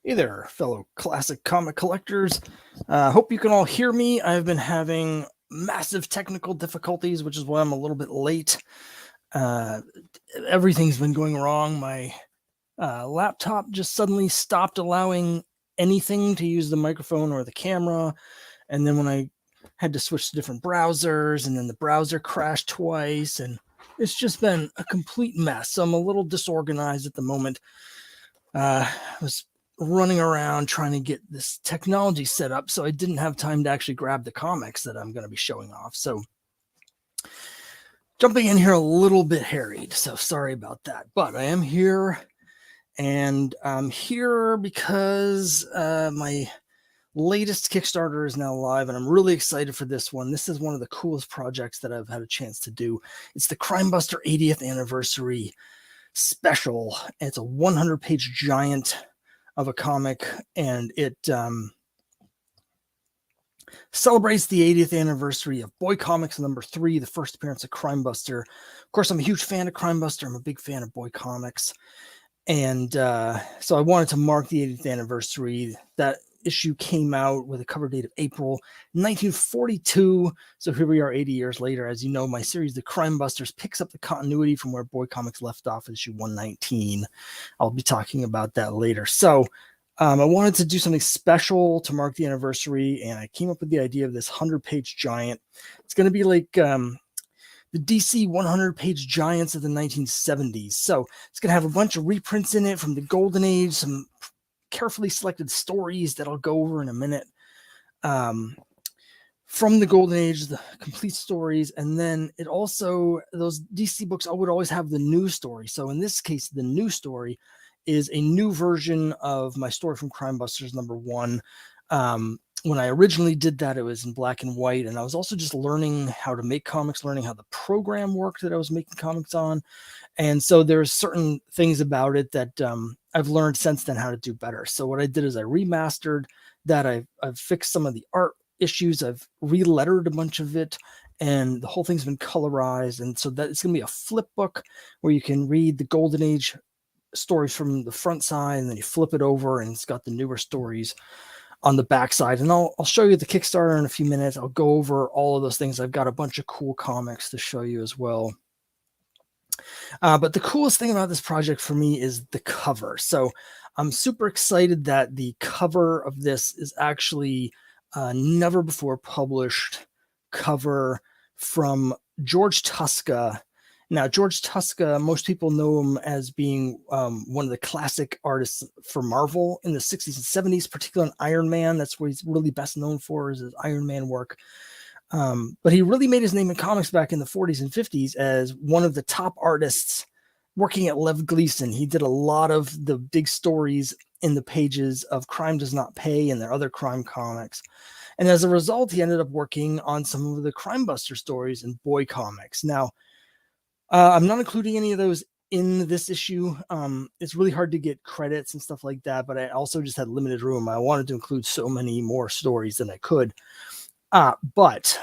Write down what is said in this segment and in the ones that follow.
Hey there, fellow classic comic collectors. Hope you can all hear me. I've been having massive technical difficulties, which is why I'm a little bit late. Everything's been going wrong. My laptop just suddenly stopped allowing anything to use the microphone or the camera. And then when I had to switch to different browsers, and then the browser crashed twice, and it's just been a complete mess. So I'm a little disorganized at the moment. I was running around trying to get this technology set up, so I didn't have time to actually grab the comics that I'm going to be showing off. So jumping in here a little bit harried, so sorry about that. But I am here, and I'm here because my latest Kickstarter is now live, and I'm really excited for this one. This is one of the coolest projects that I've had a chance to do. It's the Crimebuster 80th anniversary special. It's a 100-page giant of a comic, and it celebrates the 80th anniversary of Boy Comics #3, the first appearance of Crimebuster. Of course, I'm a huge fan of Crimebuster. I'm a big fan of Boy Comics, and so I wanted to mark the 80th anniversary. That issue came out with a cover date of April 1942. So here we are 80 years later. As you know, my series, The Crimebusters, picks up the continuity from where Boy Comics left off at issue 119. I'll be talking about that later. So I wanted to do something special to mark the anniversary, and I came up with the idea of this 100-page giant. It's going to be like the DC 100-page giants of the 1970s. So it's going to have a bunch of reprints in it from the Golden Age, some carefully selected stories that I'll go over in a minute from the Golden Age, the complete stories. And then it also, those DC books, I would always have the new story. So in this case, the new story is a new version of my story from Crimebusters #1. When I originally did that, it was in black and white, and I was also just learning how to make comics, learning how the program worked that I was making comics on. And so there's certain things about it that I've learned since then how to do better. So what I did is I remastered that. I've fixed some of the art issues. I've relettered a bunch of it, and the whole thing's been colorized. And so that it's going to be a flip book where you can read the Golden Age stories from the front side, and then you flip it over, and it's got the newer stories on the back side. And I'll show you the Kickstarter in a few minutes. I'll go over all of those things. I've got a bunch of cool comics to show you as well. But the coolest thing about this project for me is the cover. So I'm super excited that the cover of this is actually never before published cover from George Tuska. Now, George Tuska, most people know him as being one of the classic artists for Marvel in the 60s and 70s, particularly on Iron Man. That's what he's really best known for, is his Iron Man work. But he really made his name in comics back in the 40s and 50s as one of the top artists working at Lev Gleason. He did a lot of the big stories in the pages of Crime Does Not Pay and their other crime comics. And as a result, he ended up working on some of the Crimebuster stories in Boy Comics. Now, I'm not including any of those in this issue. It's really hard to get credits and stuff like that, but I also just had limited room. I wanted to include so many more stories than I could. But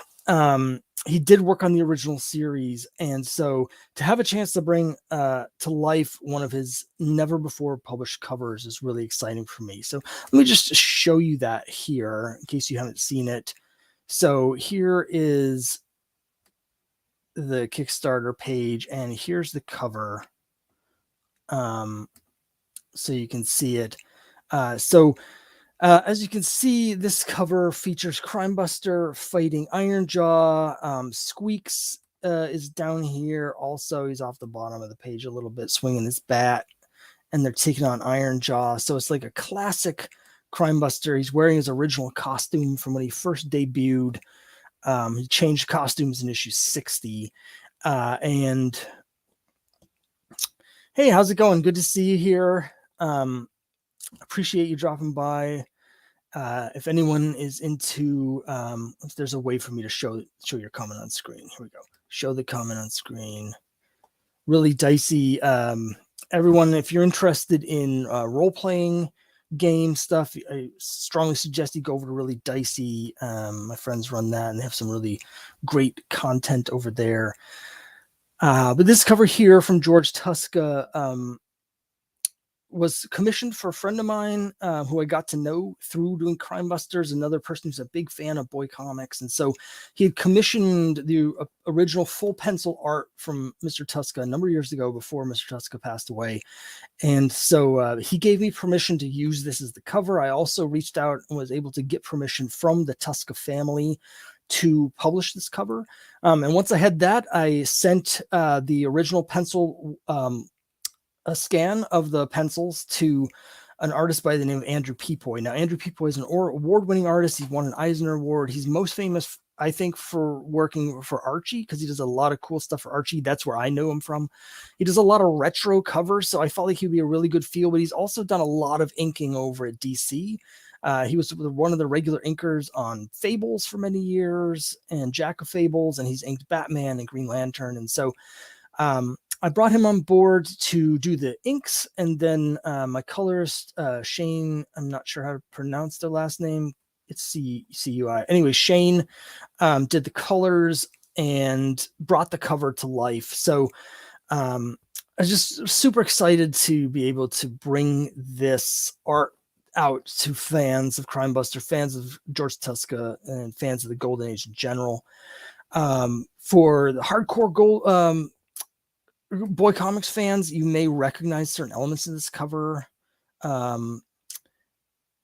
he did work on the original series, and so to have a chance to bring to life one of his never before published covers is really exciting for me. So let me just show you that here in case you haven't seen it. So here is the Kickstarter page, and here's the cover, so you can see it. As you can see, this cover features Crimebuster fighting Ironjaw. Squeaks is down here. Also, he's off the bottom of the page a little bit, swinging his bat, and they're taking on Ironjaw. So it's like a classic Crimebuster. He's wearing his original costume from when he first debuted. He changed costumes in issue 60. And hey, how's it going? Good to see you here. Appreciate you dropping by. If anyone is into, if there's a way for me to show your comment on screen. Here we go. Show the comment on screen. Really dicey. Everyone, if you're interested in role-playing game stuff, I strongly suggest you go over to Really Dicey. My friends run that, and they have some really great content over there. But this cover here from George Tuska, was commissioned for a friend of mine who I got to know through doing Crimebusters, another person who's a big fan of boy comics. And so he had commissioned the original full pencil art from Mr. Tuska a number of years ago before Mr. Tuska passed away. And so he gave me permission to use this as the cover. I also reached out and was able to get permission from the Tuska family to publish this cover. And once I had that, I sent the original pencil, a scan of the pencils to an artist by the name of Andrew Peapoy. Now, Andrew Peapoy is an award-winning artist. He's won an Eisner Award. He's most famous, I think, for working for Archie, because he does a lot of cool stuff for Archie. That's where I know him from. He does a lot of retro covers, so I felt like he'd be a really good feel, but he's also done a lot of inking over at DC. He was one of the regular inkers on Fables for many years and Jack of Fables, and he's inked Batman and Green Lantern. And so I brought him on board to do the inks, and then my colorist, Shane, I'm not sure how to pronounce their last name. It's C-U-I. Anyway, Shane did the colors and brought the cover to life. So I was just super excited to be able to bring this art out to fans of Crimebuster, fans of George Tuska, and fans of the Golden Age in general. For the hardcore boy comics fans, you may recognize certain elements of this cover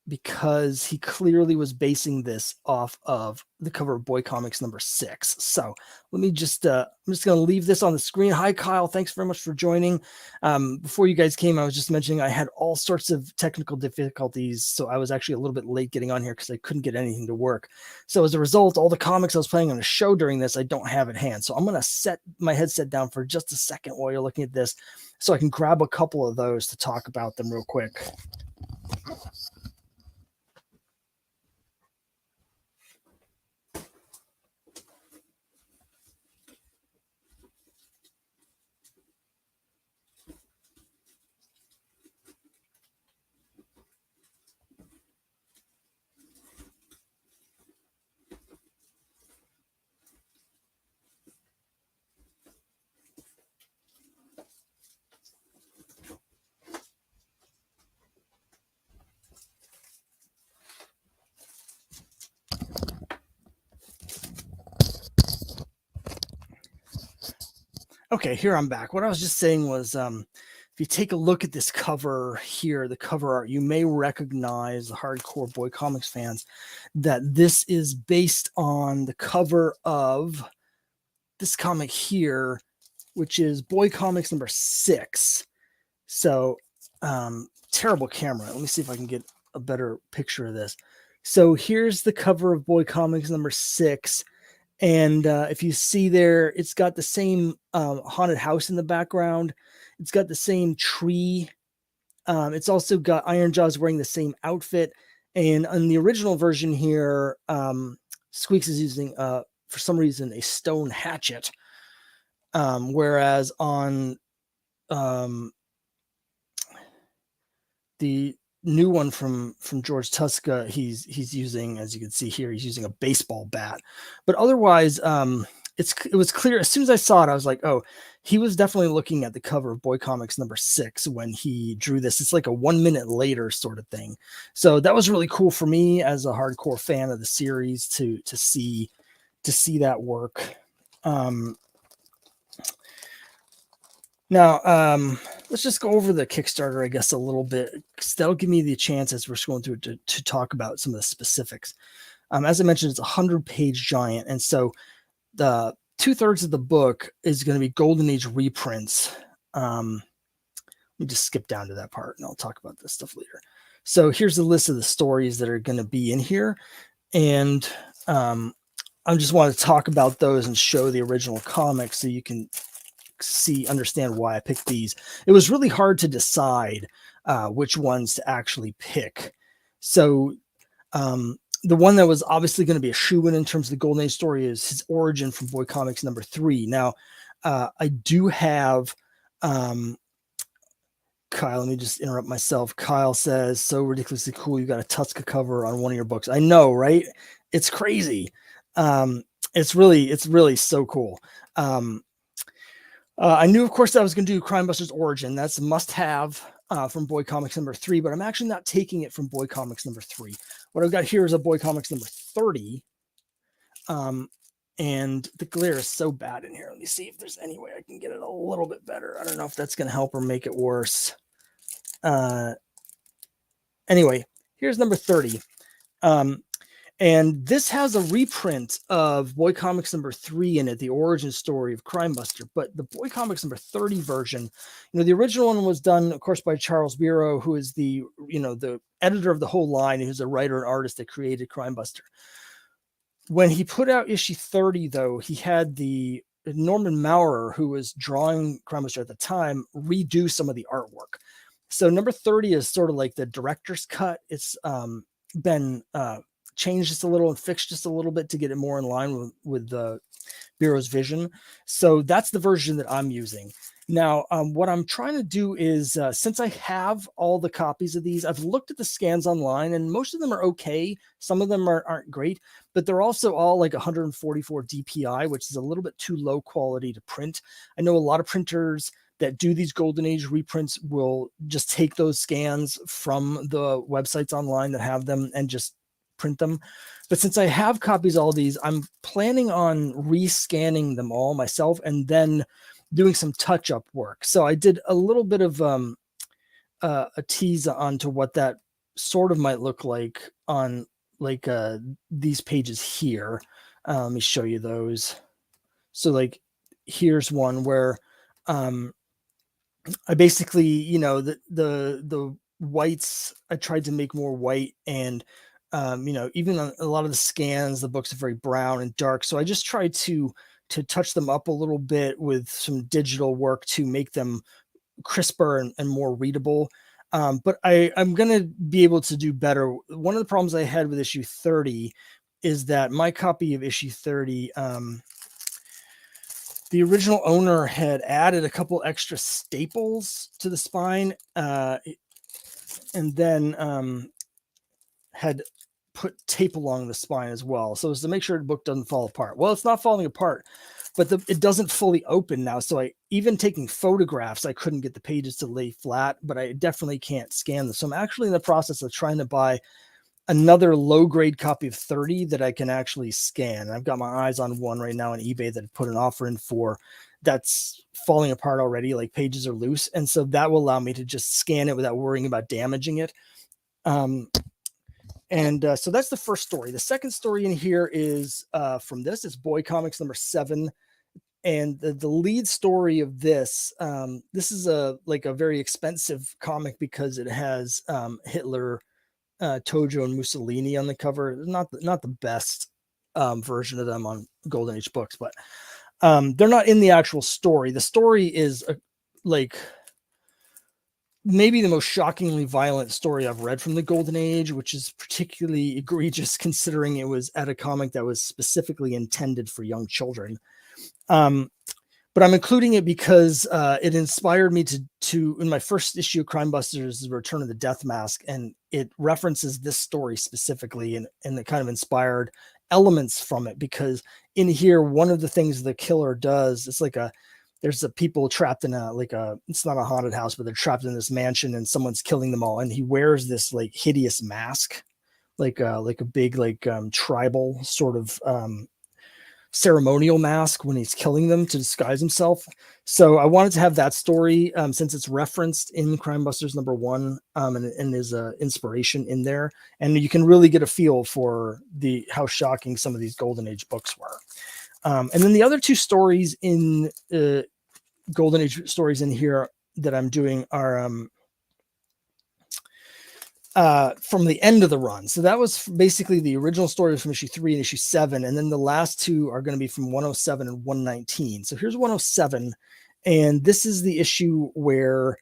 because he clearly was basing this off of the cover of Boy Comics number 6. So let me just, I'm just going to leave this on the screen. Hi, Kyle. Thanks very much for joining. Before you guys came, I was just mentioning I had all sorts of technical difficulties. So I was actually a little bit late getting on here because I couldn't get anything to work. So as a result, all the comics I was playing on a show during this, I don't have at hand. So I'm going to set my headset down for just a second while you're looking at this so I can grab a couple of those to talk about them real quick. Okay, here I'm back. What I was just saying was, if you take a look at this cover here, the cover art, you may recognize, the hardcore boy comics fans, that this is based on the cover of this comic here, which is Boy Comics number 6. So, terrible camera. Let me see if I can get a better picture of this. So here's the cover of Boy Comics number 6. And if you see there, it's got the same haunted house in the background. It's got the same tree. It's also got Iron Jaws wearing the same outfit. And on the original version here, Squeaks is using, for some reason, a stone hatchet. Whereas on the new one from George Tuska, he's using, as you can see here, he's using a baseball bat. But otherwise, it was clear as soon as I saw it, I was like, oh, he was definitely looking at the cover of Boy Comics number 6 when he drew this. It's like a 1 minute later sort of thing. So that was really cool for me as a hardcore fan of the series to see that work. Now, let's just go over the Kickstarter, I guess, a little bit, because that'll give me the chance as we're going through it to talk about some of the specifics. As I mentioned, it's a 100-page giant. And so the 2/3 of the book is going to be Golden Age reprints. Let me just skip down to that part and I'll talk about this stuff later. So here's the list of the stories that are going to be in here. And I just want to talk about those and show the original comics so you can understand why I picked these. It was really hard to decide which ones to actually pick. So the one that was obviously going to be a shoo-in in terms of the Golden Age story is his origin from Boy Comics number 3. Now, I do have Kyle, let me just interrupt myself. Kyle says, so ridiculously cool. You got a Tuska cover on one of your books. I know, right? It's crazy. It's really so cool. I knew, of course, that I was going to do Crimebuster's origin. That's a must-have. from Boy Comics number 3, but I'm actually not taking it from Boy Comics number 3. What I've got here is a Boy Comics number 30. And the glare is so bad in here. Let me see if there's any way I can get it a little bit better. I don't know if that's going to help or make it worse. Anyway, here's number 30. And this has a reprint of Boy Comics number 3 in it, the origin story of Crimebuster. But the Boy Comics number 30 version, the original one was done, of course, by Charles Biro, who is the editor of the whole line, who's a writer and artist that created Crimebuster. When he put out issue 30, though, he had the Norman Maurer, who was drawing Crimebuster at the time, redo some of the artwork. So number 30 is sort of like the director's cut. It's been changed just a little and fixed just a little bit to get it more in line with the Bureau's vision. So that's the version that I'm using. Now, what I'm trying to do is, since I have all the copies of these, I've looked at the scans online, and most of them are okay. Some of them aren't great, but they're also all like 144 DPI, which is a little bit too low quality to print. I know a lot of printers that do these Golden Age reprints will just take those scans from the websites online that have them and just print them. But since I have copies of all these, I'm planning on rescanning them all myself and then doing some touch-up work. So I did a little bit of a tease onto what that sort of might look like on like these pages here. Let me show you those. So like here's one where I basically, the whites, I tried to make more white, and even on a lot of the scans, the books are very brown and dark. So I just tried to touch them up a little bit with some digital work to make them crisper and more readable. But I'm going to be able to do better. One of the problems I had with issue 30 is that my copy of issue 30, the original owner had added a couple extra staples to the spine, and then had put tape along the spine as well. So as to make sure the book doesn't fall apart. Well, it's not falling apart, but it doesn't fully open now. So even taking photographs, I couldn't get the pages to lay flat, but I definitely can't scan them. So I'm actually in the process of trying to buy another low grade copy of 30 that I can actually scan. I've got my eyes on one right now on eBay that I put an offer in for that's falling apart already. Like pages are loose. And so that will allow me to just scan it without worrying about damaging it. So that's the first story. The second story in here is from this. It's Boy Comics number 7. And the lead story of this, this is a very expensive comic because it has Hitler, Tojo, and Mussolini on the cover. Not the best version of them on Golden Age books, but they're not in the actual story. The story is maybe the most shockingly violent story I've read from the Golden Age, which is particularly egregious considering it was at a comic that was specifically intended for young children. But I'm including it because it inspired me to in my first issue of Crimebusters, Return of the Death Mask, and it references this story specifically, and it kind of inspired elements from it, because in here, one of the things the killer does, it's like there's people trapped in it's not a haunted house, but they're trapped in this mansion and someone's killing them all. And he wears this like hideous mask, like a big, tribal sort of, ceremonial mask when he's killing them to disguise himself. So I wanted to have that story, since it's referenced in Crimebusters number 1, and there's inspiration in there, and you can really get a feel for how shocking some of these Golden Age books were. And then the other 2 stories in Golden Age stories in here that I'm doing are from the end of the run. So that was basically the original story from issue 3 and issue 7. And then the last 2 are going to be from 107 and 119. So here's 107. And this is the issue where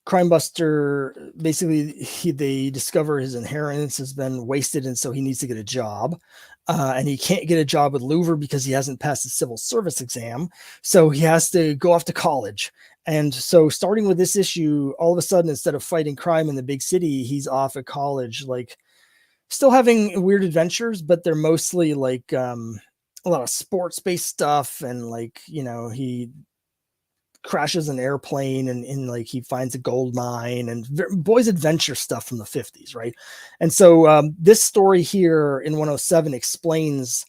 Crimebuster, basically they discover his inheritance has been wasted, and so he needs to get a job. And he can't get a job with Louver because he hasn't passed the civil service exam. So he has to go off to college. And so starting with this issue, all of a sudden, instead of fighting crime in the big city, he's off at college, still having weird adventures, but they're mostly a lot of sports-based stuff. And he crashes an airplane and like he finds a gold mine and boys adventure stuff from the 50s, right? And so this story here in 107 explains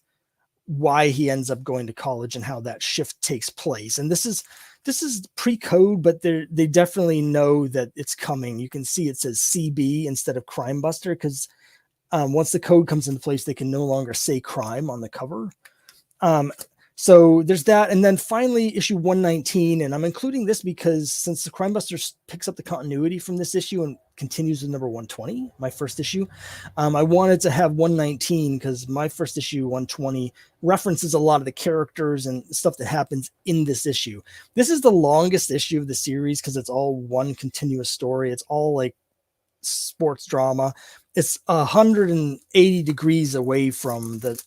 why he ends up going to college and how that shift takes place. And this is pre-code, but they definitely know that it's coming. You can see it says CB instead of Crimebuster because once the code comes into place, they can no longer say crime on the cover. So there's that. And then finally, issue 119. And I'm including this because since the Crimebuster picks up the continuity from this issue and continues with number 120, my first issue, I wanted to have 119 because my first issue, 120, references a lot of the characters and stuff that happens in this issue. This is the longest issue of the series because it's all one continuous story. It's all like sports drama. It's 180 degrees away from the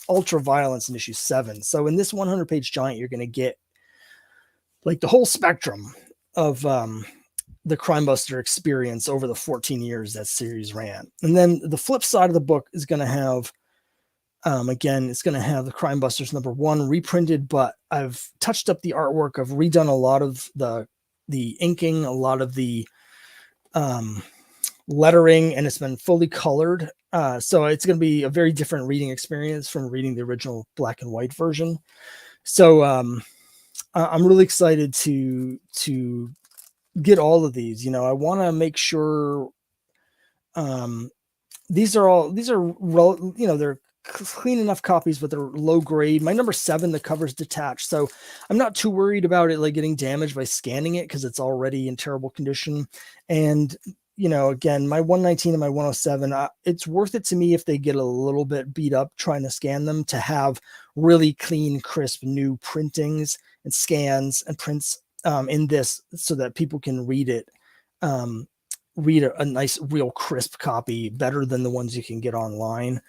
ultra violence in issue 7. So in this 100-page giant, you're going to get like the whole spectrum of the Crimebuster experience over the 14 years that series ran. And then the flip side of the book is going to have, again, it's going to have the Crimebusters number 1 reprinted, but I've touched up the artwork. I've redone a lot of the inking, a lot of the lettering, and it's been fully colored. So it's going to be a very different reading experience from reading the original black and white version. So I'm really excited to get all of these. You know, I want to make sure these are they're clean enough copies, but they're low grade. My number 7, the cover's detached, so I'm not too worried about it like getting damaged by scanning it because it's already in terrible condition. And you know, again, my 119 and my 107, it's worth it to me if they get a little bit beat up trying to scan them to have really clean, crisp, new printings and scans and prints in this so that people can read it, read a nice, real crisp copy better than the ones you can get online.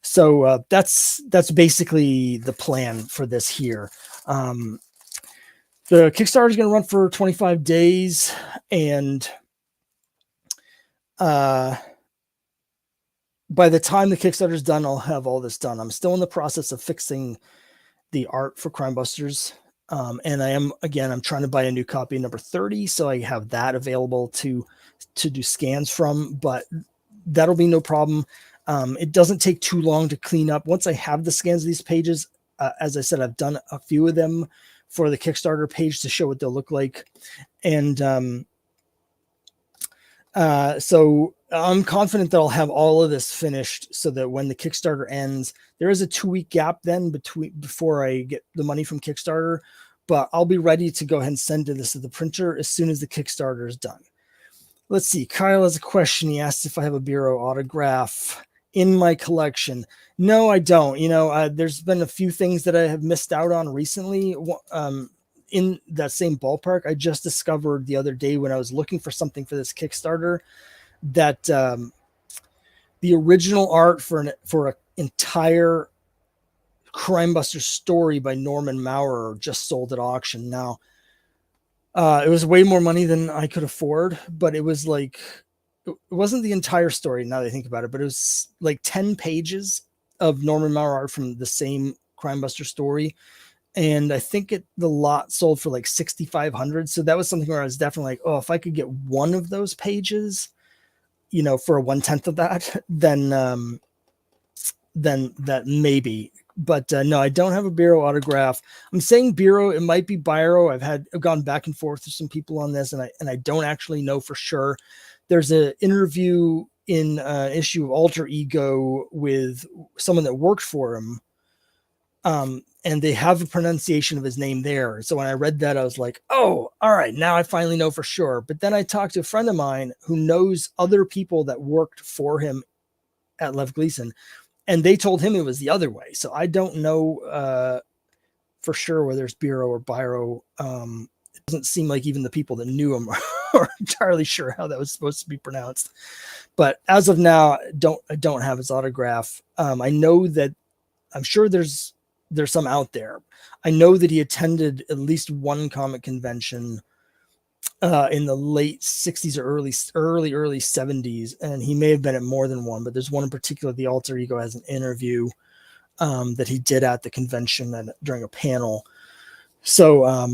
So that's basically the plan for this here. The Kickstarter is going to run for 25 days and by the time the Kickstarter is done, I'll have all this done. I'm still in the process of fixing the art for Crimebusters. And I'm trying to buy a new copy, number 30. So I have that available to do scans from, but that'll be no problem. It doesn't take too long to clean up. Once I have the scans of these pages, as I said, I've done a few of them for the Kickstarter page to show what they'll look like. And, so I'm confident that I'll have all of this finished so that when the Kickstarter ends, there is a 2-week gap then before I get the money from Kickstarter, but I'll be ready to go ahead and send this to the printer as soon as the Kickstarter is done. Let's see. Kyle has a question. He asked if I have a Bureau autograph in my collection. No, I don't. You know, there's been a few things that I have missed out on recently. In that same ballpark, I just discovered the other day when I was looking for something for this Kickstarter that the original art for an entire Crimebuster story by Norman Maurer just sold at auction. Now, it was way more money than I could afford, but it was like, it wasn't the entire story now that I think about it, but it was like 10 pages of Norman Maurer art from the same Crimebuster story. And I think the lot sold for like $6,500. So that was something where I was definitely like, oh, if I could get one of those pages, you know, for a 1/10 of that, then that maybe. But no, I don't have a Bureau autograph. I'm saying Bureau, it might be Biro. I've gone back and forth with some people on this, and I don't actually know for sure. There's an interview in an issue of Alter Ego with someone that worked for him. And they have a pronunciation of his name there. So when I read that, I was like, oh, all right, now I finally know for sure. But then I talked to a friend of mine who knows other people that worked for him at Lev Gleason, and they told him it was the other way. So I don't know for sure whether it's Bureau or Biro. It doesn't seem like even the people that knew him are entirely sure how that was supposed to be pronounced. But as of now, I don't have his autograph. I know that I'm sure there's some out there. I know that he attended at least one comic convention in the late 60s or early 70s, and he may have been at more than one, but there's one in particular, the Alter Ego has an interview that he did at the convention and during a panel. So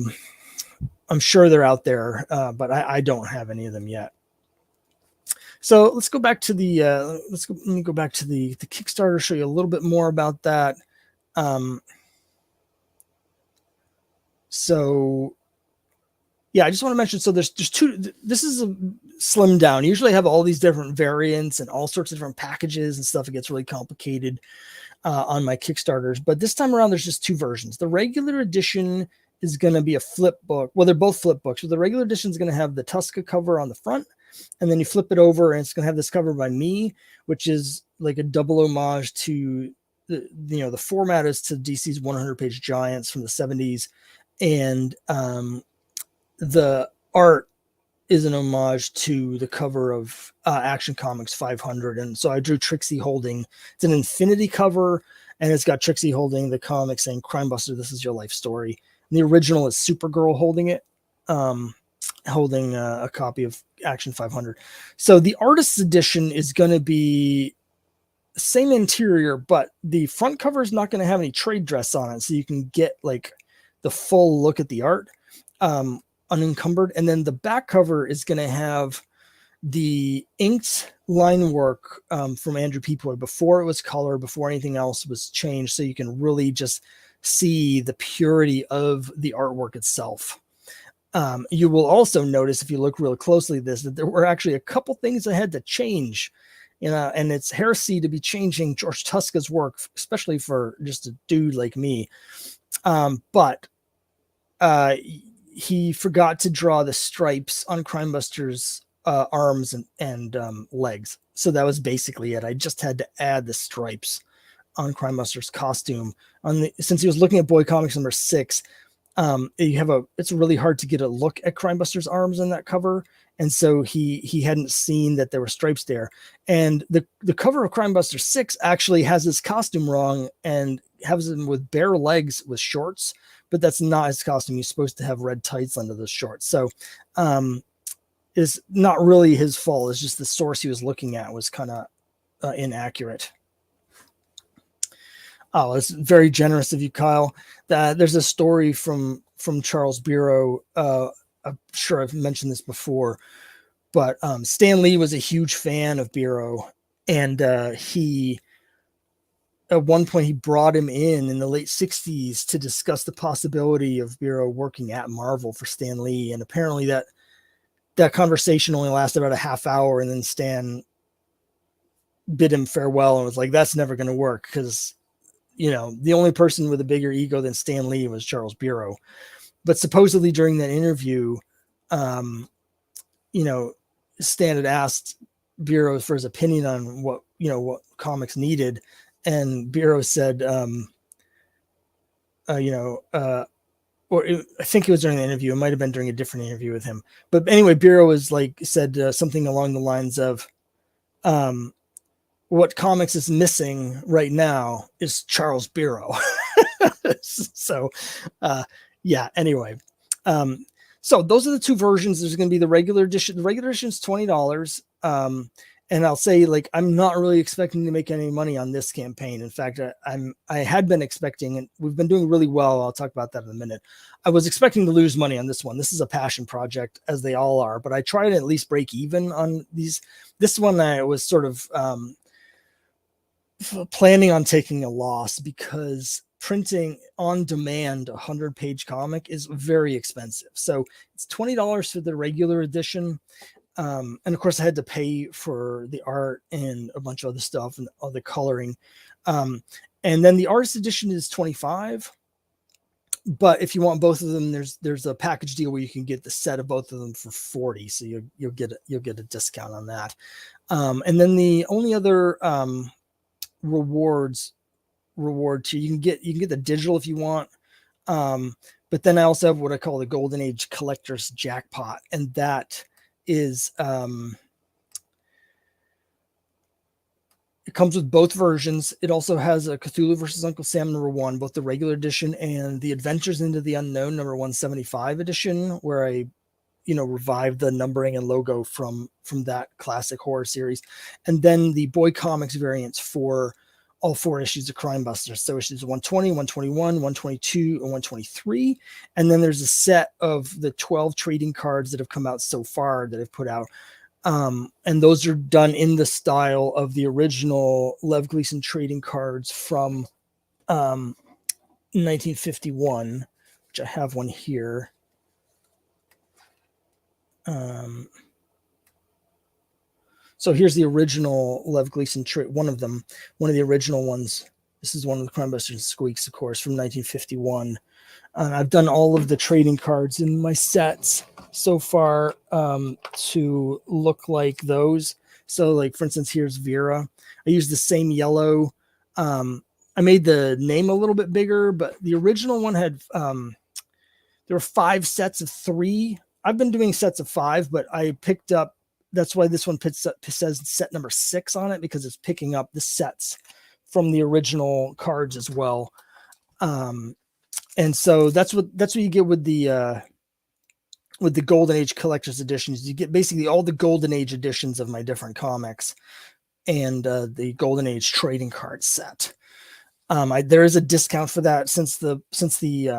I'm sure they're out there, but I don't have any of them yet. So let's go back to the let me go back to the Kickstarter, show you a little bit more about that. So yeah, I just want to mention, so there's two, this is a slimmed down. Usually I have all these different variants and all sorts of different packages and stuff. It gets really complicated on my Kickstarters, but this time around there's just two versions. The regular edition is going to be a flip book. Well, they're both flip books. So the regular edition is going to have the Tuska cover on the front, and then you flip it over and it's going to have this cover by me, which is like a double homage to the format is to DC's 100-page giants from the 70s. And the art is an homage to the cover of Action Comics 500. And so I drew Trixie holding, it's an infinity cover, and it's got Trixie holding the comic saying, Crimebuster, this is your life story. And the original is Supergirl holding it, holding a copy of Action 500. So the artist's edition is going to be the same interior, but the front cover is not going to have any trade dress on it. So you can get like the full look at the art unencumbered. And then the back cover is going to have the inked line work from Andrew Peapoy before it was color, before anything else was changed. So you can really just see the purity of the artwork itself. You will also notice, if you look real closely at this, that there were actually a couple things I had to change. And it's heresy to be changing George Tuska's work, especially for just a dude like me. But he forgot to draw the stripes on Crimebuster's arms and legs. So that was basically it. I just had to add the stripes on Crimebuster's costume. Since he was looking at Boy Comics number 6, it's really hard to get a look at Crimebuster's arms on that cover. And so he hadn't seen that there were stripes there. And the cover of Crimebuster 6 actually has his costume wrong and has him with bare legs with shorts, but that's not his costume. He's supposed to have red tights under those shorts. So it's not really his fault. It's just the source he was looking at was kind of inaccurate. Oh, it's very generous of you, Kyle. There's a story from Charles Bureau. I'm sure I've mentioned this before, but Stan Lee was a huge fan of Bureau, and at one point he brought him in the late 60s to discuss the possibility of Bureau working at Marvel for Stan Lee. And apparently that conversation only lasted about a half hour, and then Stan bid him farewell and was like, that's never going to work, because the only person with a bigger ego than Stan Lee was Charles Bureau. But supposedly during that interview, Stan had asked Bureau for his opinion on what comics needed. And Bureau said, I think it was during the interview. It might've been during a different interview with him. But anyway, Bureau said something along the lines of, what comics is missing right now is Charles Bureau. So, yeah, anyway. So those are the two versions. There's going to be the regular edition. The regular edition is $20. And I'll say, I'm not really expecting to make any money on this campaign. In fact, I had been expecting, and we've been doing really well. I'll talk about that in a minute. I was expecting to lose money on this one. This is a passion project, as they all are, but I tried to at least break even on these. This one, I was sort of planning on taking a loss, because printing on demand a 100-page comic is very expensive. So it's $20 for the regular edition. And of course I had to pay for the art and a bunch of other stuff and other coloring. And then the artist edition is $25. But if you want both of them, there's a package deal where you can get the set of both of them for $40. So you'll get a discount on that. And then the only other reward to you can get the digital if you want. But then I also have what I call the Golden Age Collector's Jackpot, and that is it comes with both versions. It also has a Cthulhu versus Uncle Sam #1, both the regular edition and the Adventures into the Unknown #175 edition, where I revived the numbering and logo from that classic horror series. And then the Boy Comics variants for all 4 issues of Crimebuster. So issues 120, 121, 122, and 123. And then there's a set of the 12 trading cards that have come out so far that I've put out. And those are done in the style of the original Lev Gleason trading cards from 1951, which I have one here. So here's the original Lev Gleason one of the original ones. This is one of the Crimebuster Squeaks, of course, from 1951. I've done all of the trading cards in my sets so far to look like those. So, like, for instance, here's Vera. I used the same yellow. I made the name a little bit bigger, but the original one had, there were 5 sets of 3. I've been doing sets of 5, but I picked up, that's why this one says set number 6 on it, because it's picking up the sets from the original cards as well. And so that's what you get with the Golden Age Collector's Editions. You get basically all the Golden Age editions of my different comics and the Golden Age trading card set. There is a discount for that since the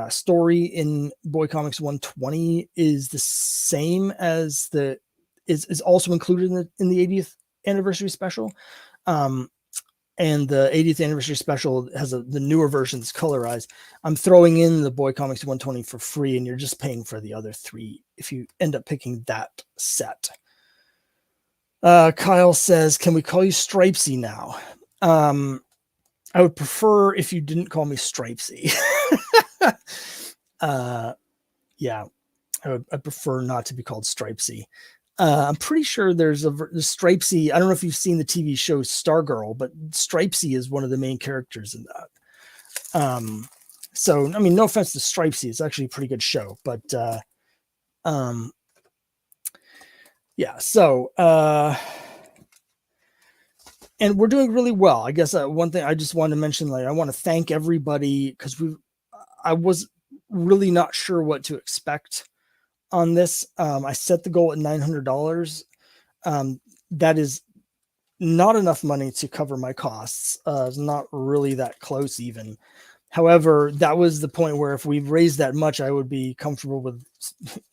story in Boy Comics 120 is the same as is also included in the 80th anniversary special. And the 80th anniversary special has the newer version that's colorized. I'm throwing in the Boy Comics 120 for free, and you're just paying for the other 3 if you end up picking that set. Kyle says, can we call you Stripesy now? I would prefer if you didn't call me Stripesy. Yeah, I prefer not to be called Stripesy. I'm pretty sure there's Stripesy. I don't know if you've seen the TV show Stargirl, but Stripesy is one of the main characters in that. So, I mean, no offense to Stripesy. It's actually a pretty good show, but yeah, so and we're doing really well. I guess one thing I just wanted to mention, like, I want to thank everybody, because I was really not sure what to expect on this. I set the goal at $900. That is not enough money to cover my costs. It's not really that close even. However, that was the point where if we raised that much, I would be comfortable with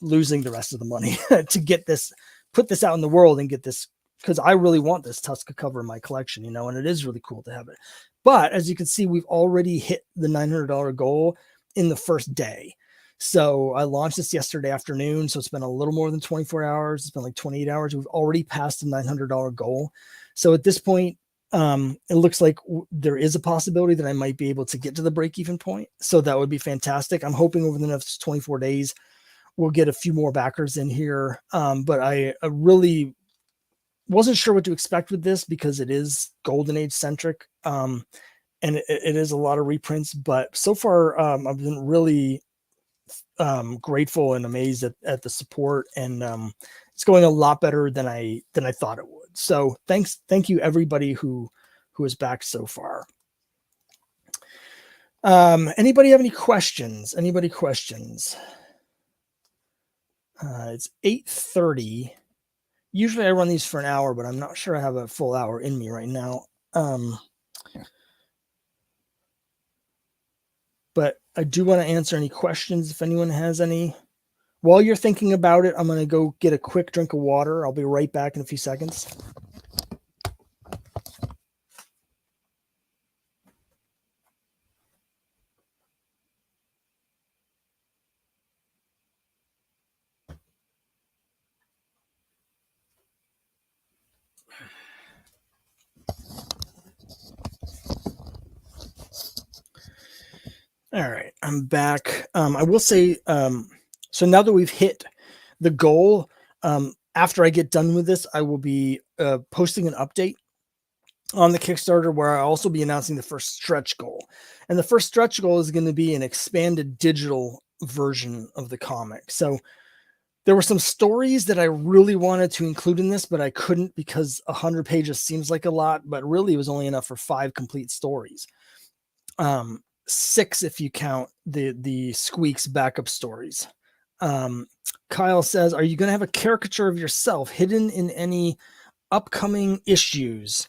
losing the rest of the money to put this out in the world and get this, because I really want this Tuska cover in my collection, and it is really cool to have it. But as you can see, we've already hit the $900 goal in the first day. So I launched this yesterday afternoon. So it's been a little more than 24 hours. It's been like 28 hours. We've already passed the $900 goal. So at this point, it looks like there is a possibility that I might be able to get to the break-even point. So that would be fantastic. I'm hoping over the next 24 days, we'll get a few more backers in here. But I really wasn't sure what to expect with this, because it is Golden Age centric. And it is a lot of reprints, but so far I've been really grateful and amazed at the support, and it's going a lot better than I thought it would. So thank you everybody who has backed so far. Anybody have any questions? It's 8:30. Usually I run these for an hour, but I'm not sure I have a full hour in me right now. But I do want to answer any questions if anyone has any. While you're thinking about it, I'm going to go get a quick drink of water. I'll be right back in a few seconds. All right, I'm back. I will say, so now that we've hit the goal, after I get done with this, I will be posting an update on the Kickstarter where I'll also be announcing the first stretch goal. And the first stretch goal is going to be an expanded digital version of the comic. So there were some stories that I really wanted to include in this, but I couldn't, because 100 pages seems like a lot, but really it was only enough for 5 complete stories. 6 if you count the Squeaks backup stories. Kyle says, are you going to have a caricature of yourself hidden in any upcoming issues?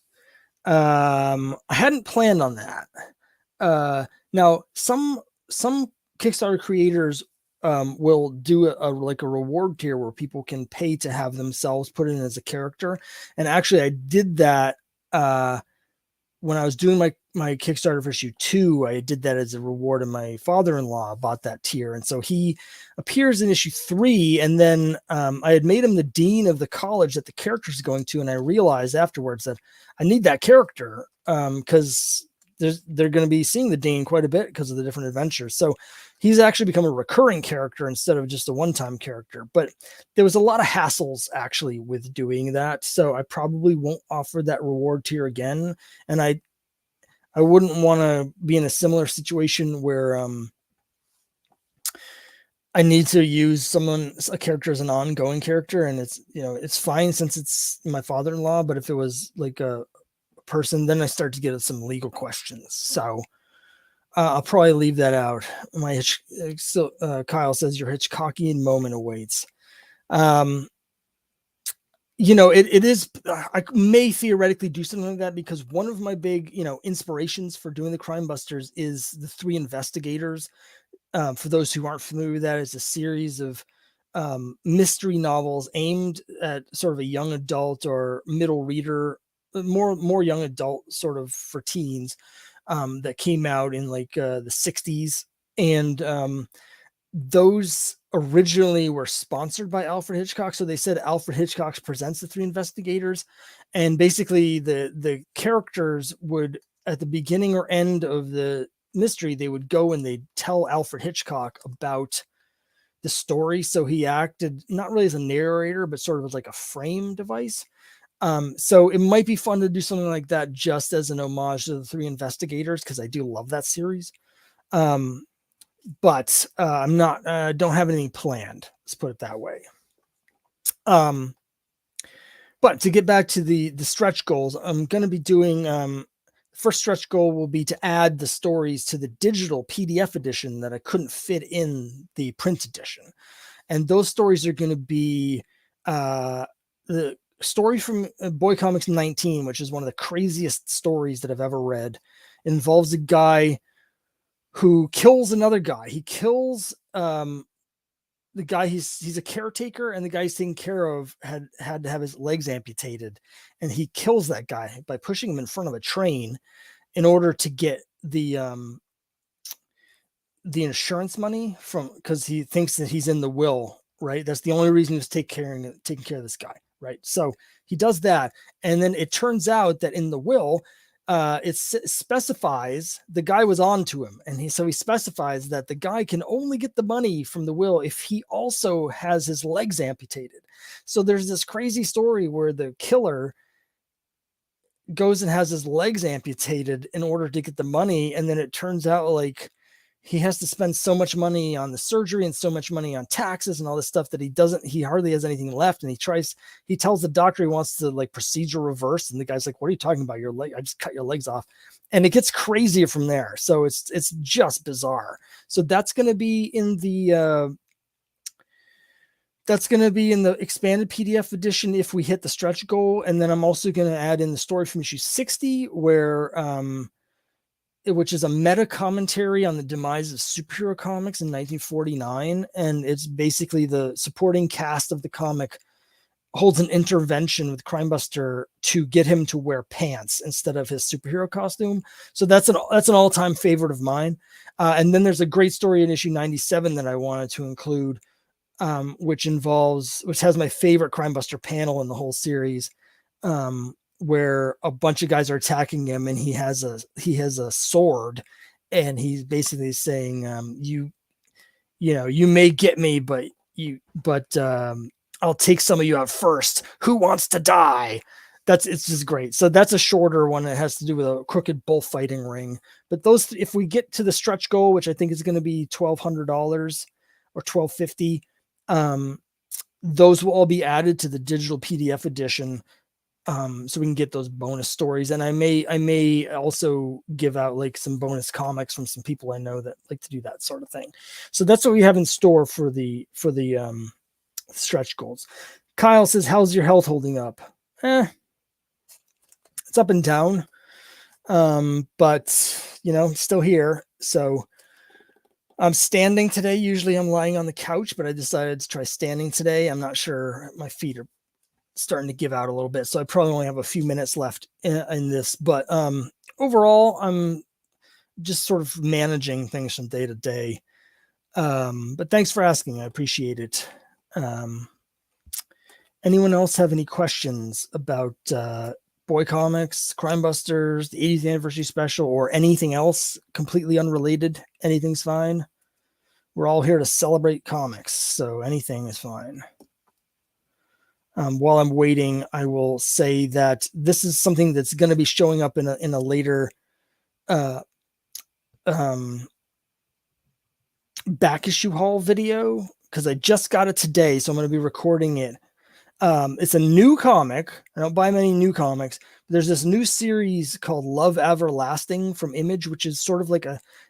I hadn't planned on that. Now some Kickstarter creators will do like a reward tier where people can pay to have themselves put in as a character. And actually, I did that when I was doing my Kickstarter for issue 2. I did that as a reward, and my father-in-law bought that tier, and so he appears in issue 3. And then I had made him the dean of the college that the character's going to, and I realized afterwards that I need that character because they're going to be seeing the dean quite a bit because of the different adventures. So he's actually become a recurring character instead of just a one-time character. But there was a lot of hassles actually with doing that, so I probably won't offer that reward tier again. And I wouldn't want to be in a similar situation where I need to use a character as an ongoing character, and it's fine since it's my father-in-law. But if it was like a person, then I start to get some legal questions. So I'll probably leave that out. Kyle says your Hitchcockian moment awaits. It is, I may theoretically do something like that, because one of my big, inspirations for doing the Crimebusters is the 3 investigators. For those who aren't familiar with that, it's a series of mystery novels aimed at sort of a young adult or middle reader, more young adult, sort of for teens, that came out in like the 60s. And those originally were sponsored by Alfred Hitchcock. So they said Alfred Hitchcock presents the 3 investigators. And basically the characters would, at the beginning or end of the mystery, they would go and they'd tell Alfred Hitchcock about the story. So he acted not really as a narrator, but sort of as like a frame device. So it might be fun to do something like that just as an homage to the 3 investigators, because I do love that series. But I'm not, don't have anything planned. Let's put it that way. But to get back to the stretch goals, I'm going to be doing, first stretch goal will be to add the stories to the digital PDF edition that I couldn't fit in the print edition. And those stories are going to be the story from Boy Comics 19, which is one of the craziest stories that I've ever read. It involves a guy who kills another guy. He kills the guy he's a caretaker, and the guy he's taking care of had to have his legs amputated, and he kills that guy by pushing him in front of a train in order to get the insurance money from, because he thinks that he's in the will, right? That's the only reason he was taking care of this guy, right? So he does that, and then it turns out that in the will, it specifies the guy was on to him, and he specifies that the guy can only get the money from the will if he also has his legs amputated. So there's this crazy story where the killer goes and has his legs amputated in order to get the money, and then it turns out like he has to spend so much money on the surgery and so much money on taxes and all this stuff that he hardly has anything left. And he tells the doctor he wants to like procedure reverse. And the guy's like, what are you talking about? Your leg? I just cut your legs off. And it gets crazier from there. So it's just bizarre. So that's going to be in the, expanded PDF edition if we hit the stretch goal. And then I'm also going to add in the story from issue 60 where, which is a meta commentary on the demise of superhero comics in 1949. And it's basically the supporting cast of the comic holds an intervention with Crimebuster to get him to wear pants instead of his superhero costume. So that's an all-time favorite of mine. And then there's a great story in issue 97 that I wanted to include, which has my favorite Crimebuster panel in the whole series, where a bunch of guys are attacking him, and he has a sword, and he's basically saying, you may get me, but I'll take some of you out first. Who wants to die? It's just great. So that's a shorter one. It has to do with a crooked bullfighting ring. But those, if we get to the stretch goal, which I think is going to be $1,200 or $1,250, those will all be added to the digital PDF edition. So we can get those bonus stories. And I may also give out like some bonus comics from some people I know that like to do that sort of thing. So that's what we have in store for the stretch goals. Kyle says, how's your health holding up? It's up and down. But you know, still here. So I'm standing today. Usually I'm lying on the couch, but I decided to try standing today. I'm not sure. My feet are starting to give out a little bit, so I probably only have a few minutes left in this. But overall, I'm just sort of managing things from day to day. But thanks for asking. I appreciate it. Anyone else have any questions about Boy Comics, Crimebusters, the 80th anniversary special, or anything else completely unrelated? Anything's fine. We're all here to celebrate comics, so anything is fine. While I'm waiting, I will say that this is something that's going to be showing up in a later back issue haul video, because I just got it today, so I'm going to be recording it. It's a new comic. I don't buy many new comics. There's this new series called Love Everlasting from Image, which is sort of like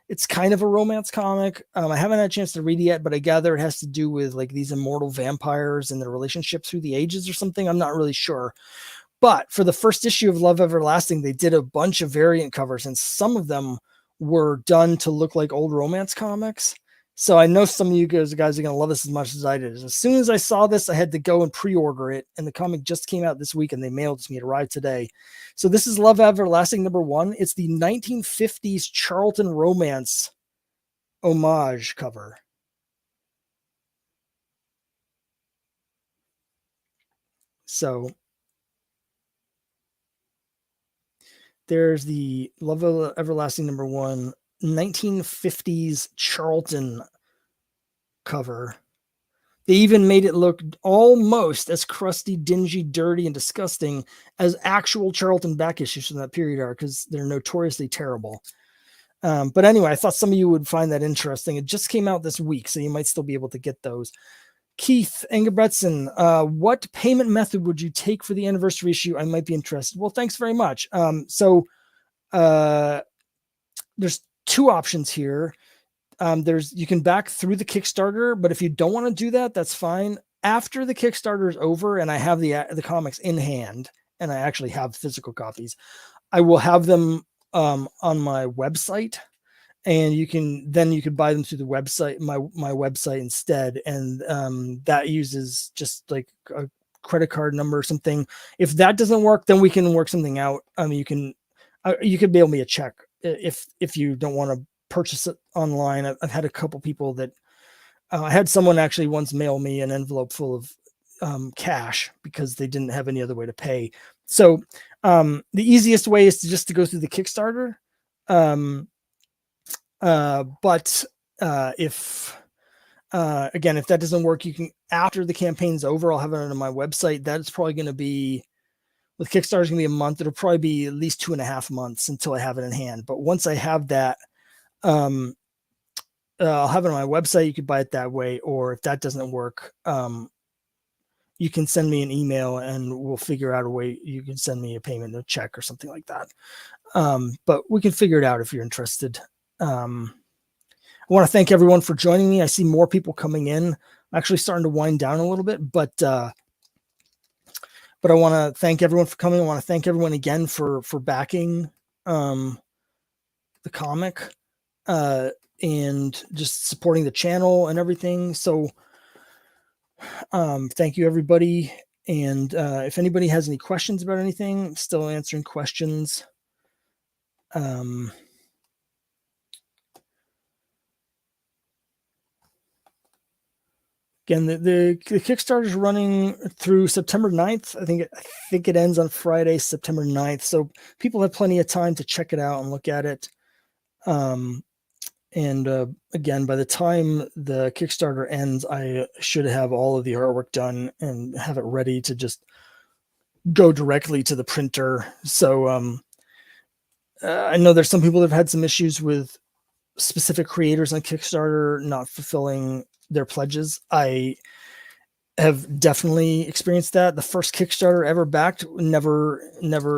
it's kind of a romance comic. I haven't had a chance to read it yet, but I gather it has to do with like these immortal vampires and their relationship through the ages or something. I'm not really sure. But for the first issue of Love Everlasting, they did a bunch of variant covers, and some of them were done to look like old romance comics. So I know some of you guys are going to love this as much as I did. As soon as I saw this, I had to go and pre-order it. And the comic just came out this week and they mailed it to me. It arrived today. So this is Love Everlasting #1. It's the 1950s Charlton romance homage cover. So there's the Love Everlasting #1 1950s Charlton cover. They even made it look almost as crusty, dingy, dirty, and disgusting as actual Charlton back issues from that period are, because they're notoriously terrible. But anyway, I thought some of you would find that interesting. It just came out this week, so you might still be able to get those. Keith Engebretson, what payment method would you take for the anniversary issue? I might be interested. Well, thanks very much. So there's two options here. You can back through the Kickstarter, but if you don't want to do that, that's fine. After the Kickstarter is over and I have the comics in hand, and I actually have physical copies, I will have them on my website, and you can buy them through the website, my website instead. And that uses just like a credit card number or something. If that doesn't work, then we can work something out. I mean, you could mail me a check if you don't want to purchase it online. I've had a couple people that I had someone actually once mail me an envelope full of cash because they didn't have any other way to pay. So the easiest way is to go through the Kickstarter. But if that doesn't work, you can, after the campaign's over, I'll have it on my website. That's probably going to be, with Kickstarter, it's going to be a month. It'll probably be at least 2.5 months until I have it in hand. But once I have that, I'll have it on my website. You could buy it that way, or if that doesn't work, you can send me an email and we'll figure out a way. You can send me a payment, a check or something like that. But we can figure it out if you're interested. I want to thank everyone for joining me. I see more people coming in. I'm actually starting to wind down a little bit, but I want to thank everyone for coming. I want to thank everyone again for backing the comic and just supporting the channel and everything. So thank you, everybody. And if anybody has any questions about anything, I'm still answering questions. Again, the Kickstarter is running through September 9th. I think it ends on Friday, September 9th. So people have plenty of time to check it out and look at it. Again, by the time the Kickstarter ends, I should have all of the artwork done and have it ready to just go directly to the printer. So I know there's some people that have had some issues with specific creators on Kickstarter not fulfilling their pledges. I have definitely experienced that. The first Kickstarter ever backed, never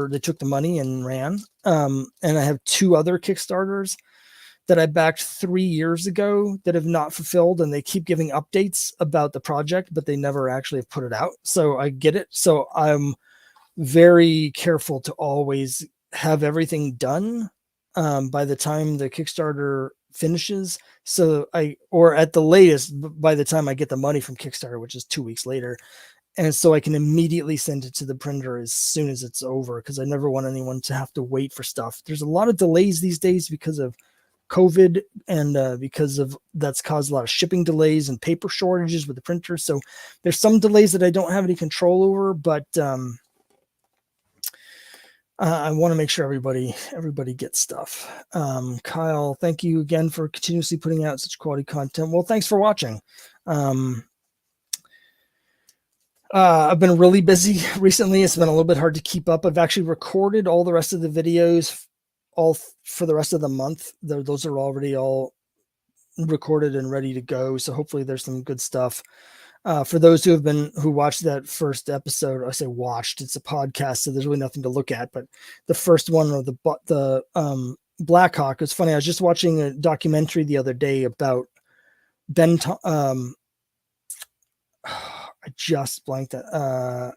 they took the money and ran. And I have 2 other Kickstarters that I backed 3 years ago that have not fulfilled, and they keep giving updates about the project, but they never actually have put it out. So I get it. So I'm very careful to always have everything done by the time the Kickstarter finishes. So or at the latest, by the time I get the money from Kickstarter, which is 2 weeks later. And so I can immediately send it to the printer as soon as it's over, because I never want anyone to have to wait for stuff. There's a lot of delays these days because of COVID, and because of that's caused a lot of shipping delays and paper shortages with the printer. So there's some delays that I don't have any control over, but I want to make sure everybody gets stuff. Kyle, thank you again for continuously putting out such quality content. Well, thanks for watching. I've been really busy recently. It's been a little bit hard to keep up. I've actually recorded all the rest of the videos all for the rest of the month. Those are already all recorded and ready to go. So hopefully there's some good stuff. For those who watched that first episode, I say watched, it's a podcast, so there's really nothing to look at. But the first one, or the Blackhawk, it's funny. I was just watching a documentary the other day about I just blanked that.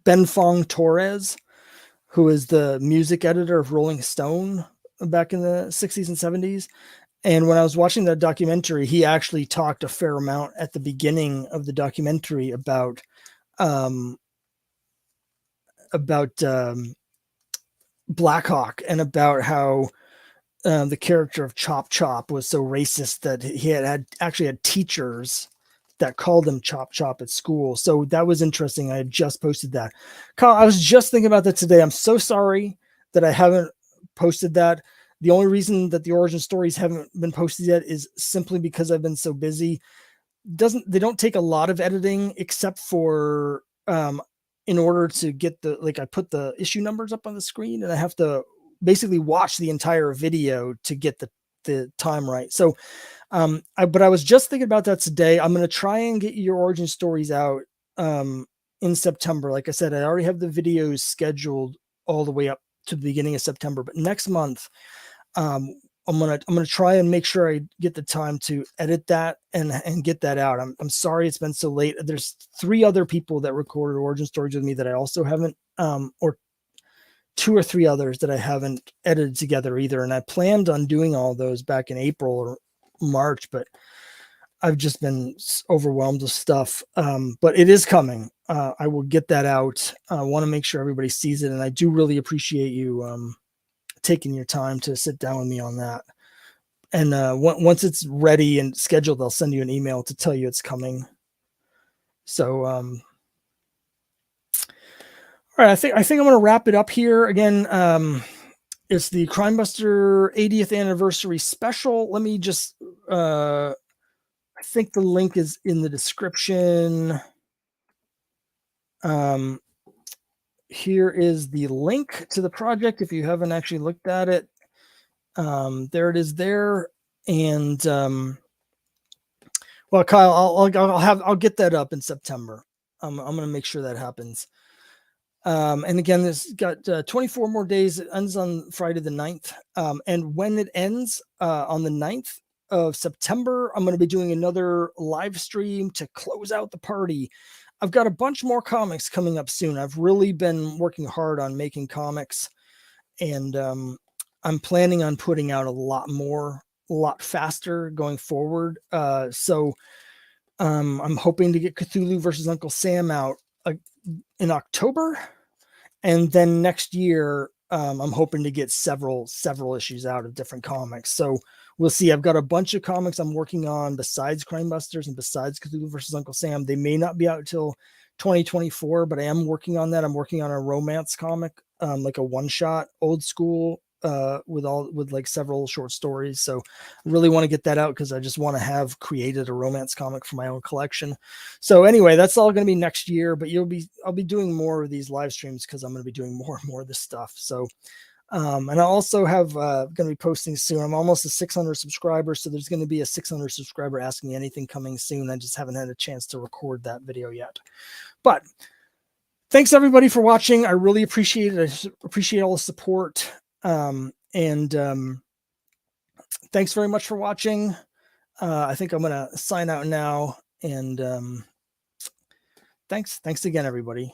Ben Fong Torres, who is the music editor of Rolling Stone back in the 60s and 70s. And when I was watching that documentary, he actually talked a fair amount at the beginning of the documentary about Blackhawk, and about how the character of Chop Chop was so racist that he actually had teachers that called him Chop Chop at school. So that was interesting. I had just posted that. Kyle, I was just thinking about that today. I'm so sorry that I haven't posted that. The only reason that the origin stories haven't been posted yet is simply because I've been so busy. They don't take a lot of editing, except for in order to get I put the issue numbers up on the screen, and I have to basically watch the entire video to get the time right. So but I was just thinking about that today. I'm going to try and get your origin stories out in September. Like I said, I already have the videos scheduled all the way up to the beginning of September, but next month, I'm gonna try and make sure I get the time to edit that and get that out. I'm sorry it's been so late. There's 3 other people that recorded origin stories with me that I also haven't, or 2 or 3 others that I haven't edited together either. And I planned on doing all those back in April or March, but I've just been overwhelmed with stuff. But it is coming. I will get that out. I want to make sure everybody sees it, and I do really appreciate you taking your time to sit down with me on that. And once it's ready and scheduled, I'll send you an email to tell you it's coming. So all right, I think I'm going to wrap it up here. Again, it's the Crimebuster 80th anniversary special. Let me just I think the link is in the description. Here is the link to the project if you haven't actually looked at it. There it is there. And well, Kyle, I'll get that up in September. I'm going to make sure that happens. And again, this got 24 more days. It ends on Friday the 9th. And when it ends on the 9th of September, I'm going to be doing another live stream to close out the party. I've got a bunch more comics coming up soon. I've really been working hard on making comics, and I'm planning on putting out a lot faster going forward. So I'm hoping to get Cthulhu versus Uncle Sam out in October, and then next year I'm hoping to get several issues out of different comics. So we'll see. I've got a bunch of comics I'm working on besides Crimebusters and besides Cthulhu versus Uncle Sam. They may not be out until 2024, but I am working on that. I'm working on a romance comic, like a one-shot, old school, with like several short stories. So I really want to get that out because I just want to have created a romance comic for my own collection. So anyway, that's all going to be next year, but I'll be doing more of these live streams because I'm going to be doing more and more of this stuff. So and I also have going to be posting soon. I'm almost at 600 subscribers, so there's going to be a 600 subscriber Ask Me Anything coming soon. I just haven't had a chance to record that video yet. But thanks everybody for watching. I really appreciate it. I appreciate all the support. Thanks very much for watching. I think I'm going to sign out now. And thanks again, everybody.